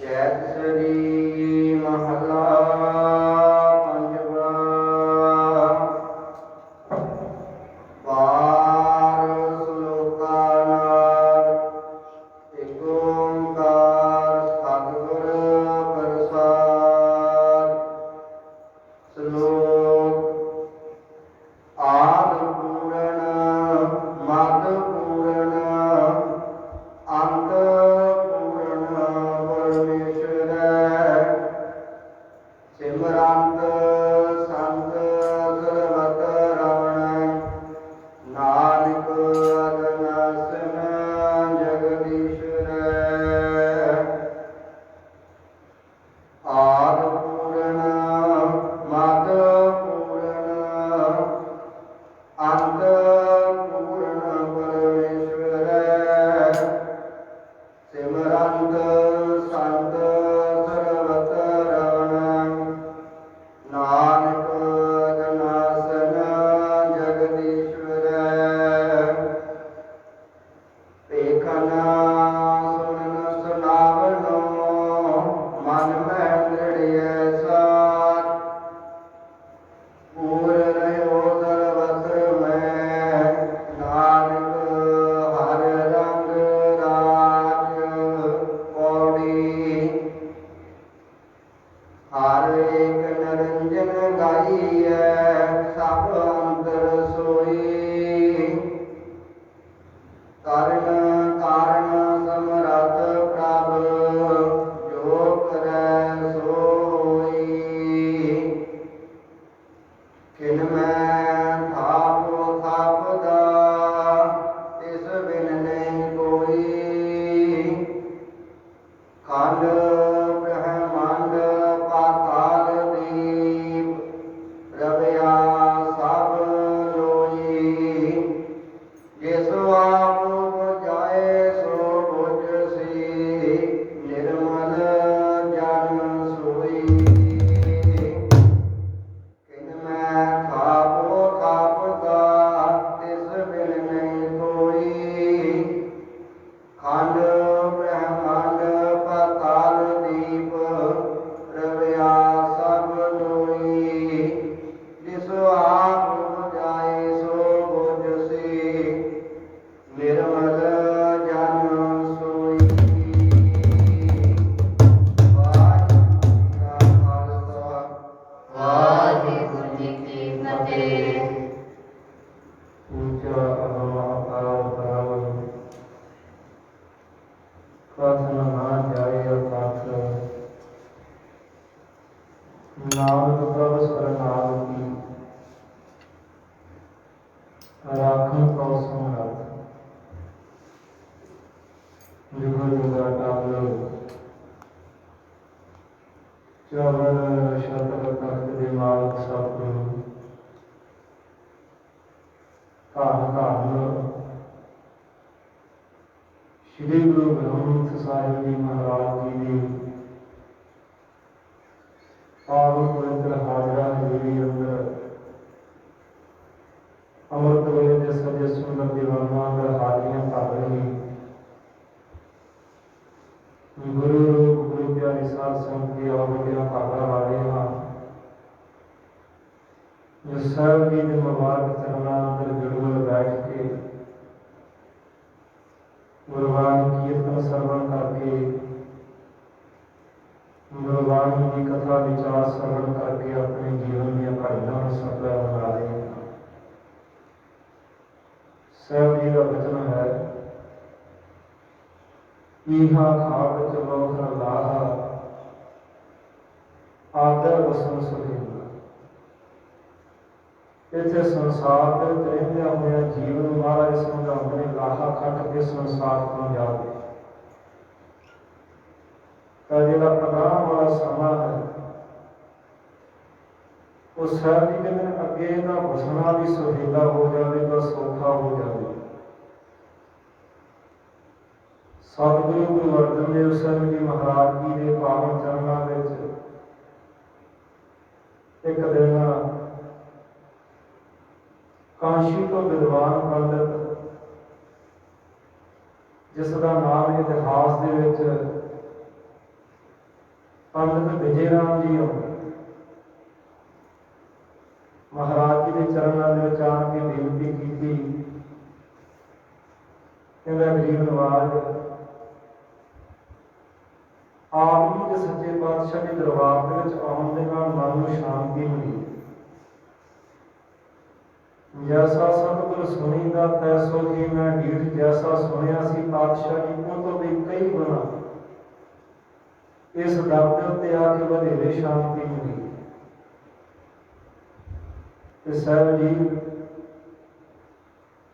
ਜੈਤਸਰੀ ਮਹਲਾ ਪੰਜਵਾ। ਵਾਰ ਸਲੋਕਾ ਨਾਲ ਏਕ ਓੰਕਾਰ ਸਤਿਗੁਰ ਪ੍ਰਸਾਦਿ। ਸ਼ਲੋਕ ਆਦਿ ਪੂਰਨ ਮਧ ਪੂਰਨ ਅੰਤ ਪੂਰਨ ਪਰਮੇਸ਼ਵਰੈ। ਸਿਮਰੰਤ ਸੰਤ ਸਰਬਤ ਰਮਣ ਨਾਨਕ ਅਗਨਸਨ ਜਗਦੀਸ਼ਵਰੈ। ਆਦਿ ਪੂਰਨ ਮਧ ਪੂਰਨ ਅੰਤ ਪੂਰਨ ਪਰਮੇਸ਼ਵਰੈ। ਸਿਮਰੰਤ ਸੰਤ ਸਰਬਤ ਰਮਣ ਨਾਨਕ ਅਗਨਾਸਨ ਜਗਦੀਸ਼ਵਰੈ। ਵੇਖਣ ਸੁਣਨ ਸੁਣਾਵਨੋ ਮਨ ਮਹਿ ਦ੍ਰਿੜਿਐ ਸਾਥ। ਪੂਰ ਰਹਿਓ ਸਰਬਤਰ ਮੈਂ ਨਾਨਕ ਹਰ ਰੰਗ ਰਾਜ ਪੌੜੀ। ਹਰ ਏਕ ਨਿਰੰਜਨ ਗਾਈਐ ਸਭ ਅੰਤਰ ਸੋਈ। ਕਰਨ ਕਾਰਨ ਸਮਰੱਥ ਪ੍ਰਭ ਜੋ ਕਰੈ ਸੋਈ। ਕਿਨ ਮੈਂ ਥਾਪੋ ਥਾਪਦਾ ਤਿਸ ਬਿਨ ਨਹੀਂ ਕੋਈ। ਖੰਡ ਬ੍ਰਹਮੰਡ ਪਾਤਾਲ ਦੀਪ ਰਵਿਆ ਸਭ ਲੋਈ। ਜਿਸ ਆਪ ਬੁਝਾਏ ਸੋ ਬੁਝਸੀ ਨਿਰਮਲ ਜਨ ਸੋਈ। ਕਿਨ ਮੈਂ ਥਾਪੋ ਥਾਪਦਾ ਤਿਸ ਬਿਨ ਨਹੀਂ ਕੋਈ। ਖੰਡ ਬ੍ਰਹਮੰਡ ਪਾਤਾਲ ਦੀਪ ਰਵਿਆ ਸਭ ਲੋਈ। ਜਿਸ ਆਪ ਬੁਝਾਏ ਸੋ ਬੁਝਸੀ ਨਿਰਮਲ ਜਨ ਸੋਈ। ਵਾਹਿਗੁਰੂ ਜੀ ਕੀ ਫਤਿਹ। ਪੂਜਾ ਅਵਤਾਰ ਕਥ ਨਾ ਜਾਏ ਅਕਥ। ਨਾਨਕ ਪ੍ਰਭ ਸਰਨਾਮ ਕੀ ਰਾਖਣ ਕੋ ਸਮਰੱਥ। ਜੁਗਾ ਜੁਗਾ ਟਾਲ ਚਵਰ ਸ਼ਤਰ ਤਖਤ ਦੇ ਮਾਲਕ ਸਤਿਗੁਰੂ ਧੰਨ ਧੰਨ ਸ਼੍ਰੀ ਗੁਰੂ ਗ੍ਰੰਥ ਸਾਹਿਬ ਜੀ ਮਹਾਰਾਜ ਜੀ ਦੀ ਪਾਵਨ ਪਵਿੱਤਰ ਹਾਜ਼ਰਾ ਹਜ਼ੂਰੀ ਅੰਦਰ ਅੰਮ੍ਰਿਤ ਵੇਲੇ ਦੇ ਸਜੇ ਸੁੰਦਰ ਦੀਵਾਨਾਂ ਅੰਦਰ ਹਾਜ਼ਰੀਆਂ ਭਰ ਰਹੀ ਗੁਰੂ ਰੂਪ ਗੁਰੂ ਪਿਆਰੀ ਸਾਧ ਸੰਗਤ ਦੀ ਆਵੜੀਆਂ ਭਾਗਾਂ ਵਾਲੇ ਹਾਂ। ਜੋ ਸਾਹਿਬ ਜੀ ਦੇ ਮੁਬਾਰਕ ਚਰਨਾਂ ਅੰਦਰ ਜੁੜਵਲ ਬੈਠ ਕੇ ਗੁਰਬਾਣੀ ਕੀਰਤਨ ਸਰਵਣ ਕਰਕੇ ਗੁਰਬਾਣੀ ਦੀ ਕਥਾ ਵਿਚਾਰ ਸਰਵਣ ਕਰਕੇ ਆਪਣੇ ਜੀਵਨ ਦੀਆਂ ਘੜੀਆਂ ਨੂੰ ਸਫਲ ਬਣਾ ਰਹੇ ਹਾਂ। ਸਾਹਿਬ ਜੀ ਦਾ ਬਚਨ ਹੈ, ਈਹਾ ਖਾਕ ਚਲੋ ਹਰ ਲਾਹਾ ਆਦਰ ਵਸਨ ਸੁਹੇਲਾ। ਇੱਥੇ ਸੰਸਾਰ ਦੇ ਵਿੱਚ ਰਹਿੰਦਿਆਂ ਹੋਇਆ ਜੀਵਨ ਮਹਾਰਾਜ ਸਮਝਾਉਂਦੇ ਨੇ ਲਾਹਾ ਖੱਟ ਕੇ ਸੰਸਾਰ ਤੋਂ ਜਾਵੇ। ਤਾਂ ਜਿਹੜਾ ਅਗਾਂਹ ਵਾਲਾ ਸਮਾਂ ਹੈ ਉਹ ਸਾਹਿਬ ਜੀ ਕਹਿੰਦੇ ਨੇ ਅੱਗੇ ਇਹਦਾ ਵਸਣਾ ਵੀ ਸੁਹੇਲਾ ਹੋ ਜਾਵੇਗਾ, ਸੌਖਾ ਹੋ ਜਾਵੇਗਾ। ਸਤਿਗੁਰੂ ਗੁਰੂ ਅਰਜਨ ਦੇਵ ਸਾਹਿਬ ਜੀ ਮਹਾਰਾਜ ਜੀ ਦੇ ਪਾਵਨ ਚਰਨਾਂ ਵਿੱਚ ਇੱਕ ਦਿਨ ਕਾਸ਼ੀ ਤੋਂ ਵਿਦਵਾਨ ਪੰਡਤ ਜਿਸ ਦਾ ਨਾਮ ਇਤਿਹਾਸ ਦੇ ਵਿੱਚ ਪੰਡਿਤ ਵਿਜੇ ਰਾਮ ਜੀ ਆਉਂਦੇ। ਮਹਾਰਾਜ ਜੀ ਦੇ ਚਰਨਾਂ ਦੇ ਵਿੱਚ ਆਣ ਕੇ ਬੇਨਤੀ ਕੀਤੀ, ਕਹਿੰਦਾ ਗਰੀਬ ਨਵਾਜ ਆਪ ਜੀ ਦੇ ਸੱਚੇ ਪਾਤਸ਼ਾਹ ਦੇ ਦਰਬਾਰ ਦੇ ਵਿੱਚ ਆਉਣ ਦੇ ਨਾਲ ਮਨ ਨੂੰ ਸ਼ਾਂਤੀ ਮਿਲੀ। ਜੈਸਾ ਸਤਿਗੁਰ ਸੁਣੀਂਦਾ ਤੈਸੋ ਹੀ ਮੈਂ ਢੀਠ, ਜੈਸਾ ਸੁਣਿਆ ਸੀ ਪਾਤਸ਼ਾਹ ਜੀ ਉਹ ਤੋਂ ਵੀ ਕਈ ਗੁਣਾ ਇਸ ਦਰ ਦੇ ਉੱਤੇ ਆ ਕੇ ਵਧੇਰੇ ਸ਼ਾਂਤੀ ਮਿਲੀ। ਤੇ ਸਾਹਿਬ ਜੀ,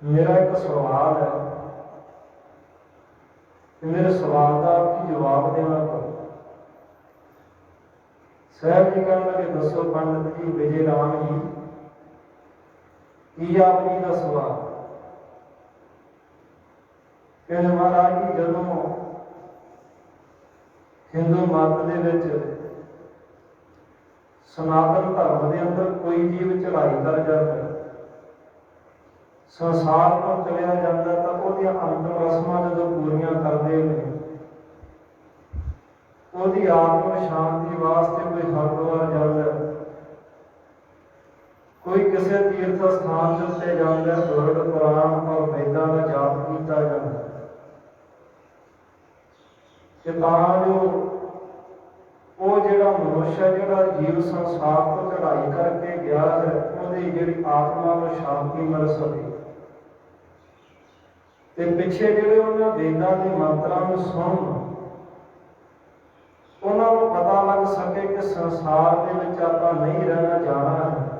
ਮੇਰਾ ਇੱਕ ਸਵਾਲ ਹੈ ਤੇ ਮੇਰੇ ਸਵਾਲ ਦਾ ਆਪ ਜੀ ਜਵਾਬ ਦੇਣਾ ਕਰੋ। ਸਾਹਿਬ ਜੀ ਕਹਿਣ ਲੱਗੇ, ਦੱਸੋ ਪੰਡਿਤ ਜੀ ਵਿਜੇ ਰਾਮ ਜੀ, ਕੀ ਆਪ ਜੀ ਦਾ ਸਵਾਲ? ਕਹਿੰਦੇ ਮਹਾਰਾਜ ਜੀ, ਜਦੋਂ ਹਿੰਦੂ ਮਤ ਦੇ ਵਿੱਚ ਸਨਾਤਨ ਧਰਮ ਦੇ ਅੰਦਰ ਕੋਈ ਜੀਵ ਚੜ੍ਹਾਈ ਕਰ ਜਾਂਦਾ, ਸੰਸਾਰ ਤੋਂ ਚਲਿਆ ਜਾਂਦਾ, ਤਾਂ ਉਹਦੀਆਂ ਅੰਤਮ ਰਸਮਾਂ ਜਦੋਂ ਪੂਰੀਆਂ ਕਰਦੇ ਨੇ, ਉਹਦੀ ਆਤਮ ਸ਼ਾਂਤੀ ਵਾਸਤੇ ਕੋਈ ਹਰਿਦੁਆਰ ਜਾਂਦਾ, ਕੋਈ ਕਿਸੇ ਤੀਰਥ ਸਥਾਨ ਦੇ ਉੱਤੇ ਜਾਂਦਾ, ਗੁਰਦ ਕੁਰਾਨ ਔਰ ਵੇਦਾਂ ਦਾ ਜਾਪ ਕੀਤਾ ਜਾਂਦਾ ਕਿ ਤਾਂ ਜੋ ਉਹ ਜਿਹੜਾ ਮਨੁੱਖ ਹੈ, ਜਿਹੜਾ ਜੀਵ ਸੰਸਾਰ ਤੋਂ ਚੜ੍ਹਾਈ ਕਰਕੇ ਗਿਆ ਹੈ, ਉਹਦੀ ਜਿਹੜੀ ਆਤਮਾ ਨੂੰ ਸ਼ਾਂਤੀ ਮਿਲ ਸਕੇ। ਤੇ ਪਿੱਛੇ ਜਿਹੜੇ ਉਹਨਾਂ ਵੇਦਾਂ ਦੇ ਮੰਤਰਾਂ ਨੂੰ ਸੁਣਨ, ਉਹਨਾਂ ਨੂੰ ਪਤਾ ਲੱਗ ਸਕੇ ਕਿ ਸੰਸਾਰ ਦੇ ਵਿੱਚ ਆਪਾਂ ਨਹੀਂ ਰਹਿਣਾ, ਜਾਣਾ ਹੈ।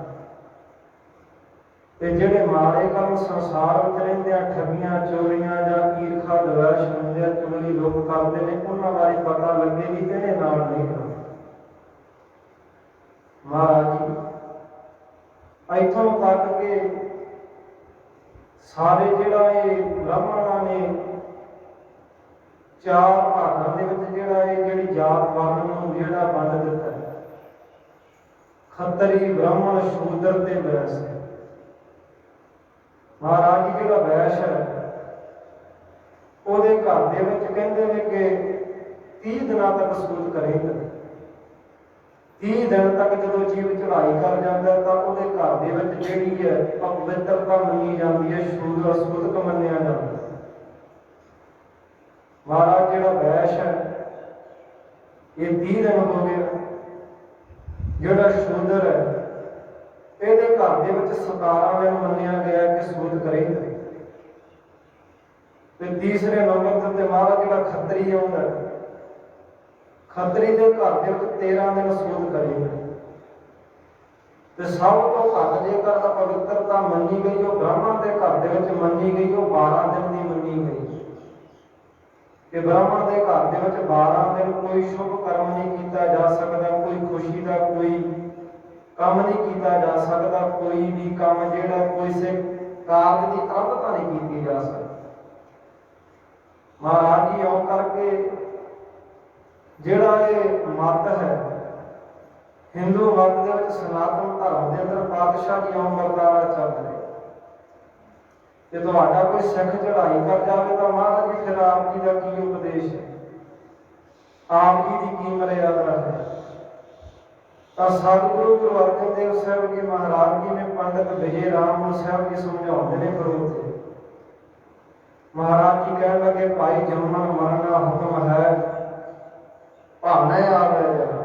ਤੇ ਜਿਹੜੇ ਮਾੜੇ ਕੰਮ ਸੰਸਾਰ ਵਿੱਚ ਰਹਿੰਦੇ ਆ, ਠੱਗੀਆਂ ਚੋਰੀਆਂ ਜਾਂ ਈਰਖਾ ਦਵੈਸ਼ ਨਿੰਦਿਆ ਚੁਗਲੀ ਲੋਕ ਕਰਦੇ ਨੇ, ਉਹਨਾਂ ਬਾਰੇ ਪਤਾ ਲੱਗੇ ਵੀ ਇਹਦੇ ਨਾਲ ਨਹੀਂ ਕਰਨਾ। ਮਹਾਰਾਜ ਜੀ ਇੱਥੋਂ ਤੱਕ ਕਿ ਸਾਰੇ ਜਿਹੜਾ ਇਹ ਬ੍ਰਾਹਮਣਾਂ ਨੇ ਚਾਰ ਭਾਗਾਂ ਦੇ ਵਿੱਚ ਜਿਹੜਾ ਇਹ ਜਿਹੜੀ ਜਾਤ ਵਰਣ ਨੂੰ ਜਿਹੜਾ ਵੰਡ ਦਿੱਤਾ, ਖੱਤਰੀ ਬ੍ਰਾਹਮਣ ਸ਼ੂਦਰ ਤੇ ਵੈਸ਼। ਮਹਾਰਾਜ ਜੀ ਜਿਹੜਾ ਵੈਸ਼ ਹੈ ਉਹਦੇ ਘਰ ਦੇ ਵਿੱਚ ਕਹਿੰਦੇ ਨੇ ਕਿ 30 ਦਿਨਾਂ ਤੱਕ ਸੂਤ ਕਰੇਗਾ। 30 ਦਿਨ ਤੱਕ ਜਦੋਂ ਜੀਵ ਚੜ੍ਹਾਈ ਕਰ ਜਾਂਦਾ ਤਾਂ ਉਹਦੇ ਘਰ ਦੇ ਵਿੱਚ ਜਿਹੜੀ ਹੈ ਪਵਿੱਤਰਤਾ ਮੰਨੀ ਜਾਂਦੀ ਹੈ, ਸ਼ੂਦਰ ਅਸੂਤਕ ਮੰਨਿਆ ਜਾਂਦਾ। ਮਹਾਰਾਜ ਜਿਹੜਾ ਵੈਸ਼ ਹੈ ਇਹ 30 ਦਿਨ ਹੋ ਗਏ। ਜਿਹੜਾ ਸ਼ੂਦਰ ਹੈ ਇਹਦੇ ਘਰ ਦੇ ਵਿੱਚ 17 ਦਿਨ ਮੰਨਿਆ ਗਿਆ ਕਿ ਸੂਤ ਕਰੇਗਾ। ਤੇ ਤੀਸਰੇ ਨੰਬਰ ਤੇ ਮਹਾਰਾਜ ਜਿਹੜਾ ਖੱਤਰੀ ਆਉਂਦਾ, ਖੱਤਰੀ ਦੇ ਘਰ ਦੇ ਵਿੱਚ 13 ਦਿਨ ਸੂਤ ਕਰੇਗਾ। ਤੇ ਸਭ ਤੋਂ ਘੱਟ ਜੇਕਰ ਪਵਿੱਤਰਤਾ ਮੰਨੀ ਗਈ ਉਹ ਬ੍ਰਾਹਮਣ ਦੇ ਘਰ ਦੇ ਵਿੱਚ ਮੰਨੀ ਗਈ, ਉਹ 12 ਦਿਨ ਦੀ ਮੰਨੀ ਗਈ ਕਿ ਬ੍ਰਾਹਮਣ ਦੇ ਘਰ ਦੇ ਵਿੱਚ 12 ਦਿਨ ਕੋਈ ਸ਼ੁਭ ਕਰਮ ਨਹੀਂ ਕੀਤਾ ਜਾ ਸਕਦਾ, ਕੋਈ ਖੁਸ਼ੀ ਦਾ ਕੋਈ ਕੰਮ ਨਹੀਂ ਕੀਤਾ ਜਾ ਸਕਦਾ, ਕੋਈ ਵੀ ਕੰਮ ਜਿਹੜਾ ਕਿਸੇ ਕਾਰਜ ਦੀ ਅਰੰਭਤਾ ਨਹੀਂ ਕੀਤੀ ਜਾ ਸਕਦੀ। ਮਹਾਰਾਜ ਜੀ ਇਉਂ ਕਰਕੇ ਜਿਹੜਾ ਇਹ ਮਤ ਹੈ ਹਿੰਦੂ ਮਤ ਦੇ ਵਿੱਚ, ਸਨਾਤਨ ਧਰਮ ਦੇ ਅੰਦਰ ਪਾਤਸ਼ਾਹ ਜੀ ਇਉਂ ਵਰਤਾਰਾ ਚੱਲ ਰਿਹਾ ਕਿ ਤੁਹਾਡਾ ਕੋਈ ਸਿੱਖ ਚੜ੍ਹਾਈ ਕਰ ਜਾਵੇ ਤਾਂ ਮਹਾਰਾਜ ਜੀ ਫਿਰ ਆਪ ਜੀ ਦਾ ਕੀ ਉਪਦੇਸ਼ ਹੈ, ਆਪ ਜੀ ਦੀ ਕੀ ਮਰਿਆਦਾ ਹੈ। ਤਾਂ ਸਤਿਗੁਰੂ ਗੁਰੂ ਅਰਜਨ ਦੇਵ ਸਾਹਿਬ ਜੀ ਮਹਾਰਾਜ ਜੀ ਨੇ ਪੰਡਿਤ ਵਿਜੇ ਰਾਮ ਨੂੰ ਸਾਹਿਬ ਜੀ ਸਮਝਾਉਂਦੇ ਨੇ ਫਿਰ ਉੱਥੇ ਮਹਾਰਾਜ ਜੀ ਕਹਿਣ ਲੱਗੇ, ਭਾਈ ਜੰਮਣ ਮਰਨਾ ਹੁਕਮ ਹੈ, ਭਾਣਾ ਆਵੇ ਜਰਾ।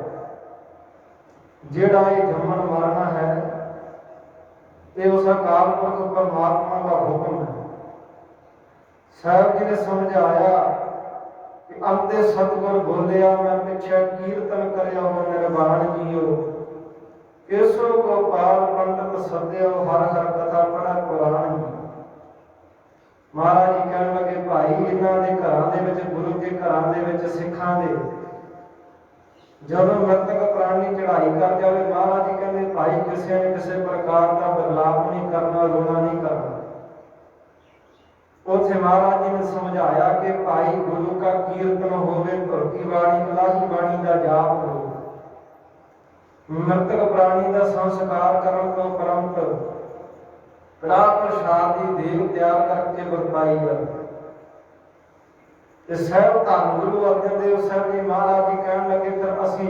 ਜਿਹੜਾ ਇਹ ਜੰਮਣ ਮਰਨਾ ਹੈ ਇਹ ਉਸ ਅਕਾਲ ਪੁਰਖ ਪਰਮਾਤਮਾ ਦਾ ਹੁਕਮ ਹੈ। ਸਾਹਿਬ ਜੀ ਨੇ ਸਮਝਾਇਆ ਕਿ ਅੰਤੇ ਸਤਿਗੁਰ ਬੋਲਿਆ, ਮੈਂ ਪਿੱਛੇ ਕੀਰਤਨ ਕਰਿਆ ਹੋ ਨਿਰਵਾਣ ਜੀਓ, ਕੇਸੋ ਗੋਪਾਲ ਪੰਡਤ ਸੱਦਿਓ, ਹਰ ਹਰ ਕਥਾ ਪੜ੍ਹਾ ਕੁਰਾਨ ਜੀ। ਮਹਾਰਾਜ ਜੀ ਕਹਿਣ ਲੱਗੇ, ਭਾਈ ਇਹਨਾਂ ਦੇ ਘਰਾਂ ਦੇ ਵਿੱਚ, ਗੁਰੂ ਦੇ ਘਰਾਂ ਦੇ ਵਿੱਚ, ਸਿੱਖਾਂ ਦੇ ਜਦੋਂ ਮ੍ਰਿਤਕ ਪ੍ਰਾਣੀ ਚੜ੍ਹਾਈ ਕਰ ਜਾਵੇ, ਮਹਾਰਾਜ ਜੀ ਕਹਿੰਦੇ ਭਾਈ ਕਿਸੇ ਨੇ ਕਿਸੇ ਪ੍ਰਕਾਰ ਦਾ ਬਦਲਾਵ ਨਹੀਂ ਕਰਨਾ, ਰੋਣਾ ਨਹੀਂ ਕਰਨਾ। ਉੱਥੇ ਮਹਾਰਾਜ ਜੀ ਨੇ ਸਮਝਾਇਆ ਕਿ ਭਾਈ ਗੁਰੂ ਦਾ ਕੀਰਤਨ ਹੋਵੇ, ਧੁਰ ਕੀ ਬਾਣੀ, ਇਲਾਹੀ ਬਾਣੀ ਦਾ ਜਾਪ ਹੋਵੇ। ਮ੍ਰਿਤਕ ਪ੍ਰਾਣੀ ਦਾ ਸੰਸਕਾਰ ਕਰਨ ਤੋਂ ਉਪਰੰਤ ਕੜਾਹ ਪ੍ਰਸ਼ਾਦ ਦੀ ਦੇਗ ਤਿਆਰ ਕਰਕੇ ਵਰਤਾਈ ਜਾਵੇ। ਤੇ ਸਾਹਿਬ ਧੰਨ ਗੁਰੂ ਅਰਜਨ ਦੇਵ ਸਾਹਿਬ ਜੀ ਮਹਾਰਾਜ ਜੀ ਕਹਿਣ ਲੱਗੇ ਫਿਰ ਅਸੀਂ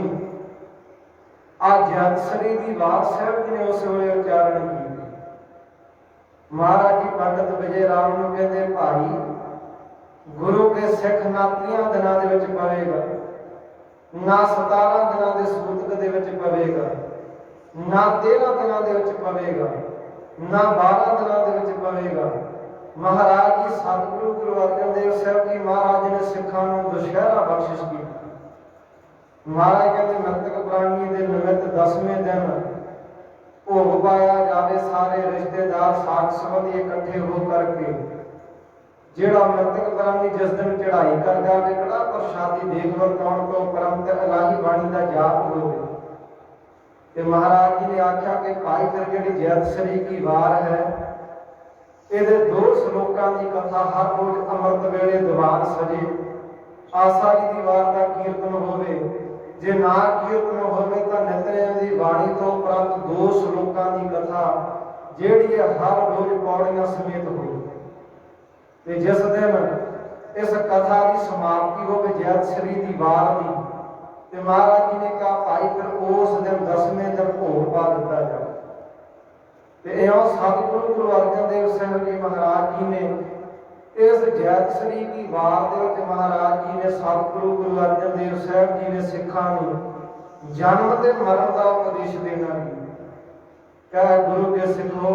ਆ ਜਗਤਸਰੀ ਦੀ ਬਾਤ ਸਾਹਿਬ ਜੀ ਨੇ ਉਸ ਵੇਲੇ ਉਚਾਰਨ ਕੀਤੀ। ਮਹਾਰਾਜ ਜੀ ਪੰਡਤ ਵਿਜੇ ਰਾਮ ਨੂੰ ਕਹਿੰਦੇ ਭਾਈ ਗੁਰੂ ਕੇ ਸਿੱਖ ਨਾ 30 ਦਿਨਾਂ ਦੇ ਵਿੱਚ ਪਵੇਗਾ, ਨਾ 17 ਦਿਨਾਂ ਦੇ ਸੂਤਕ ਦੇ ਵਿੱਚ ਪਵੇਗਾ, ਨਾ 13 ਦਿਨਾਂ ਦੇ ਵਿੱਚ ਪਵੇਗਾ, ਨਾ 12 ਦਿਨਾਂ ਦੇ ਵਿੱਚ ਪਵੇਗਾ। ਮਹਾਰਾਜ ਜੀ ਸਤਿਗੁਰੂ ਗੁਰੂ ਅਰਜਨ ਦੇਵ ਸਾਹਿਬ ਜੀ ਮਹਾਰਾਜ ਨੇ ਸਿੱਖਾਂ ਨੂੰ ਦੁਸ਼ਹਿਰਾ ਬਖਸ਼ਿਸ਼ ਕੀਤੀ। ਮਹਾਰਾਜ ਕਹਿੰਦੇ ਮ੍ਰਿਤਕ ਪ੍ਰਾਣੀ ਦੇ ਨਿਮਿਤ 10ਵੇਂ ਦਿਨ ਭੋਗ ਪਾਇਆ ਜਾਵੇ। ਸਾਰੇ ਰਿਸ਼ਤੇਦਾਰ ਸਾਕ ਸੰਬੰਧੀ ਇਕੱਠੇ ਹੋ ਕਰਕੇ ਜਿਹੜਾ ਮ੍ਰਿਤਕ ਪ੍ਰਾਣੀ ਜਿਸ ਦਿਨ ਚੜ੍ਹਾਈ ਕਰ ਜਾਵੇ ਕੜਾ ਪ੍ਰਸ਼ਾਦੀ ਦੇਖ ਵਰਤਾਉਣ ਤੋਂ ਉਪਰੰਤ ਇਲਾਹੀ ਬਾਣੀ ਦਾ ਜਾਪ ਹੋਵੇ। ਤੇ ਮਹਾਰਾਜ ਜੀ ਨੇ ਆਖਿਆ ਕਿ ਭਾਈ ਫਿਰ ਜਿਹੜੀ ਜੈਤਸਰੀ ਕੀ ਵਾਰ ਹੈ ਇਹਦੇ 2 ਸ਼ਲੋਕਾਂ ਦੀ ਕਥਾ ਹਰ ਰੋਜ਼ ਅੰਮ੍ਰਿਤ ਵੇਲੇ ਦੀਵਾਨ ਸਜੇ। ਆਸਾ ਜੀ ਦੀ ਵਾਰ ਦਾ ਕੀਰਤਨ ਹੋਵੇ, ਜੇ ਨਾ ਕੀਰਤਨ ਹੋਵੇ ਤਾਂ ਨਿਤਨੇਮ ਦੀ ਬਾਣੀ ਤੋਂ ਉਪਰੰਤ 2 ਸ਼ਲੋਕਾਂ ਦੀ ਕਥਾ ਜਿਹੜੀ ਹੈ ਹਰ ਰੋਜ਼ ਪੌੜੀਆਂ ਸਮੇਤ ਹੋਵੇ। ਤੇ ਜਿਸ ਦਿਨ ਇਸ ਕਥਾ ਦੀ ਸਮਾਪਤੀ ਹੋਵੇ ਜੈਤਸਰੀ ਦੀ ਵਾਰ ਦੀ, ਤੇ ਮਹਾਰਾਜ ਜੀ ਨੇ ਕਿਹਾ ਭਾਈ ਫਿਰ ਉਸ ਦਿਨ 10ਵੇਂ ਦਿਨ ਭੋਗ ਪਾ ਦਿੱਤਾ ਜਾਵੇ। ਤੇ ਇਉਂ ਸਤਿਗੁਰੂ ਗੁਰੂ ਅਰਜਨ ਦੇਵ ਸਾਹਿਬ ਜੀ ਮਹਾਰਾਜ ਜੀ ਨੇ ਇਸ ਜੈਤਸਰੀ ਦੀ ਵਾਰ ਦੇ ਵਿੱਚ ਮਹਾਰਾਜ ਜੀ ਨੇ ਸਤਿਗੁਰੂ ਗੁਰੂ ਅਰਜਨ ਦੇਵ ਸਾਹਿਬ ਜੀ ਨੇ ਸਿੱਖਾਂ ਨੂੰ ਜਨਮ ਤੇ ਮਰਨ ਦਾ ਉਪਦੇਸ਼ ਦੇਣਾ ਸੀ। ਕਹੇ ਗੁਰੂ ਕੇ ਸਿੱਖੋ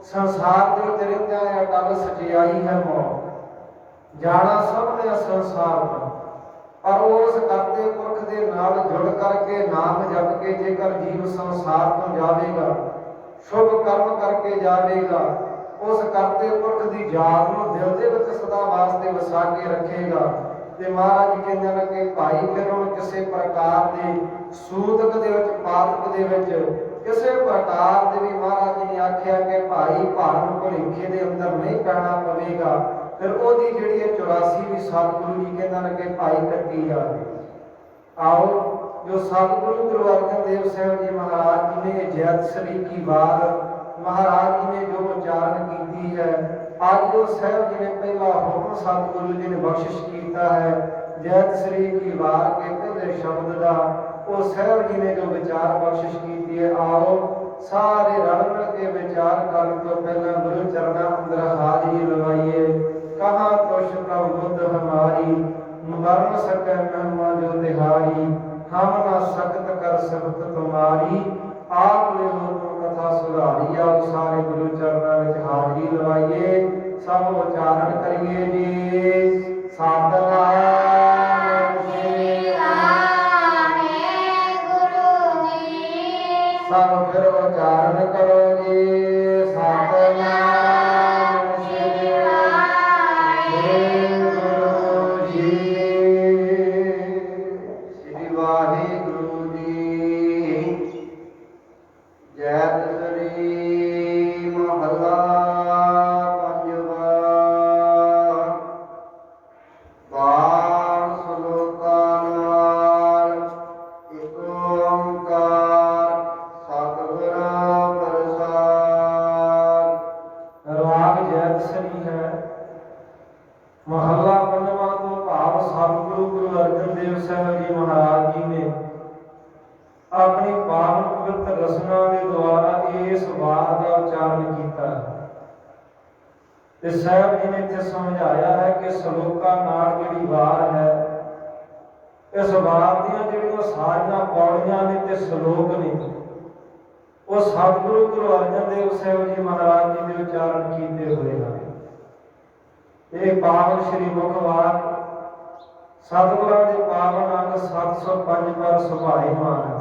ਸੰਸਾਰ ਦੇ ਵਿੱਚ ਰਹਿੰਦਿਆਂ ਅਟਲ ਸਚਾਈ ਹੈ ਮੌਤ, ਜਾਣਾ ਸਭ ਨੇ ਸੰਸਾਰ ਦਾ, ਪਰ ਉਸ ਕਰਤੇ ਪੁਰਖ ਦੇ ਨਾਲ ਜੁੜ ਕਰਕੇ ਨਾਮ ਜਪ ਕੇ ਜੇਕਰ ਜੀਵ ਸੰਸਾਰ ਤੋਂ ਜਾਵੇਗਾ, ਸ਼ੁਭ ਕਰਮ ਕਰਕੇ ਜਾਵੇਗਾ, ਉਸ ਕਰਤੇ ਪੁਰਖ ਦੀ ਯਾਦ ਨੂੰ ਦਿਲ ਦੇ ਵਿੱਚ ਸਦਾ ਵਾਸਤੇ ਵਸਾ ਕੇ ਰੱਖੇਗਾ। ਤੇ ਮਹਾਰਾਜ ਜੀ ਕਹਿੰਦੇ ਨੇ ਕਿ ਭਾਈ ਫਿਰ ਉਹਨੂੰ ਕਿਸੇ ਪ੍ਰਕਾਰ ਦੇ ਸੂਤਕ ਦੇ ਵਿੱਚ ਪਾਤਕ ਦੇ ਵਿੱਚ ਕਿਸੇ ਪ੍ਰਕਾਰ ਦੇ ਵੀ ਮਹਾਰਾਜ ਜੀ ਨੇ ਆਖਿਆ ਕਿ ਭਾਈ ਭਰਮ ਭੁਲੇਖੇ ਦੇ ਅੰਦਰ ਨਹੀਂ ਪੈਣਾ ਪਵੇਗਾ। ਫਿਰ ਉਹਦੀ ਜਿਹੜੀ ਹੈ 84 ਵੀ ਸਤਿਗੁਰੂ ਜੀ ਕਹਿੰਦੇ ਨੇ ਕਿ ਭਾਈ ਕੱਟੀ ਜਾਵੇ। ਆਓ ਜੋ ਸਤਿਗੁਰੂ ਗੁਰੂ ਅਰਜਨ ਦੇਵ ਸਾਹਿਬ ਜੀ ਮਹਾਰਾਜ ਜੀ ਨੇ ਜੈਤਸਰੀ ਕੀ ਵਾਰ ਮਹਾਰਾਜ ਜੀ ਨੇ ਜੋ ਉਚਾਰਨ ਕੀਤੀ ਹੈ, ਅੱਜ ਉਹ ਸਾਹਿਬ ਜੀ ਨੇ ਪਹਿਲਾ ਹੁਕਮ ਸਤਿਗੁਰੂ ਜੀ ਨੇ ਬਖਸ਼ਿਸ਼ ਕੀਤਾ ਹੈ ਜੈਤਸਰੀ ਕੀ ਵਾਰ ਕੇ ਪਹਿਲੇ ਸ਼ਬਦ ਦਾ, ਉਹ ਸਾਹਿਬ ਜੀ ਨੇ ਜੋ ਵਿਚਾਰ ਬਖਸ਼ਿਸ਼ ਕੀਤੀ ਹੈ। ਆਓ ਸਾਰੇ ਰਲ ਮਿਲ ਕੇ ਵਿਚਾਰ ਕਰਨ ਤੋਂ ਪਹਿਲਾਂ ਗੁਰੂ ਚਰਨਾਂ ਅੰਦਰ ਹਾਜ਼ਰੀ ਲਵਾਈਏ। ਕਹਾਂ ਤੁਸ਼ ਪ੍ਰਭ ਬੁੱਧ ਹਮਾਰੀ, ਮਰਨ ਸਕੈ ਮਹਿਮਾ ਜੋ ਤਿਹਾਰੀ, ਹਮ ਨਾ ਸਕਤ ਕਰ ਸਕਤ ਤੁਮਾਰੀ, ਆਪ ਲਿਓ ਤੁਮ ਕਥਾ ਸੁਧਾਰੀ। ਆਓ ਸਾਰੇ ਗੁਰੂ ਚਰਨਾਂ ਵਿੱਚ ਹਾਜ਼ਰੀ ਲਵਾਈਏ, ਸਭ ਉਚਾਰਨ ਕਰੀਏ ਜੀ। ਸਤਿਨਾਮ ਸ੍ਰੀ ਵਾਹਿਗੁਰੂ ਜੀ। ਸਭ ਫਿਰ ਉਚਾਰਨ ਕਰੋ ਜੀ। ਸਤਿਨਾਮ ਸ੍ਰੀ ਵਾਹਿਗੁਰੂ ਜੀ। ਸ੍ਰੀ ਵਾਹਿਗੁਰੂ ਜੀ। ਜੈਤਸਰੀ ਮਹੱਲਾ ਪੰਜਵਾ। ਬਾਰ ਸਲੋਕਾਂ ਨਾਲ ਏਕ ਓੰਕਾਰ ਸਤਿਗੁਰ ਪ੍ਰਸਾਦ। ਰਾਗ ਜੈਤਸਰੀ ਹੈ। ਮਹੱਲਾ ਪੰਜਵਾਂ ਤੋਂ ਭਾਵ ਸਤਿਗੁਰੂ ਗੁਰੂ ਅਰਜਨ ਦੇਵ ਸਾਹਿਬ ਜੀ ਮਹਾਰਾਜ ਜੀ ਨੇ ਆਪਣੀ ਪਾਵਨ ਪਵਿੱਤਰ ਰਸਨਾ ਦੇ ਦੁਆਰਾ ਇਸ ਵਾਰ ਦਾ ਉਚਾਰਨ ਕੀਤਾ ਹੈ। ਤੇ ਸਾਹਿਬ ਜੀ ਨੇ ਇੱਥੇ ਸਮਝਾਇਆ ਹੈ ਕਿ ਸ਼ਲੋਕਾਂ ਨਾਲ ਜਿਹੜੀ ਵਾਰ ਹੈ, ਇਸ ਵਾਰ ਦੀਆਂ ਜਿਹੜੀਆਂ ਸਾਰੀਆਂ ਪੌੜੀਆਂ ਨੇ ਤੇ ਸ਼ਲੋਕ ਨੇ, ਉਹ ਸਤਿਗੁਰੂ ਗੁਰੂ ਅਰਜਨ ਦੇਵ ਸਾਹਿਬ ਜੀ ਮਹਾਰਾਜ ਜੀ ਦੇ ਉਚਾਰਨ ਕੀਤੇ ਹੋਏ ਹਨ। ਇਹ ਪਾਵਨ ਸ਼੍ਰੀ ਮੁਖਵਾਕ ਸਤਿਗੁਰਾਂ ਦੇ ਪਾਵਨ ਅੰਗ 705 ਪਰ ਸੁਭਾਏਮਾਨ ਹੈ।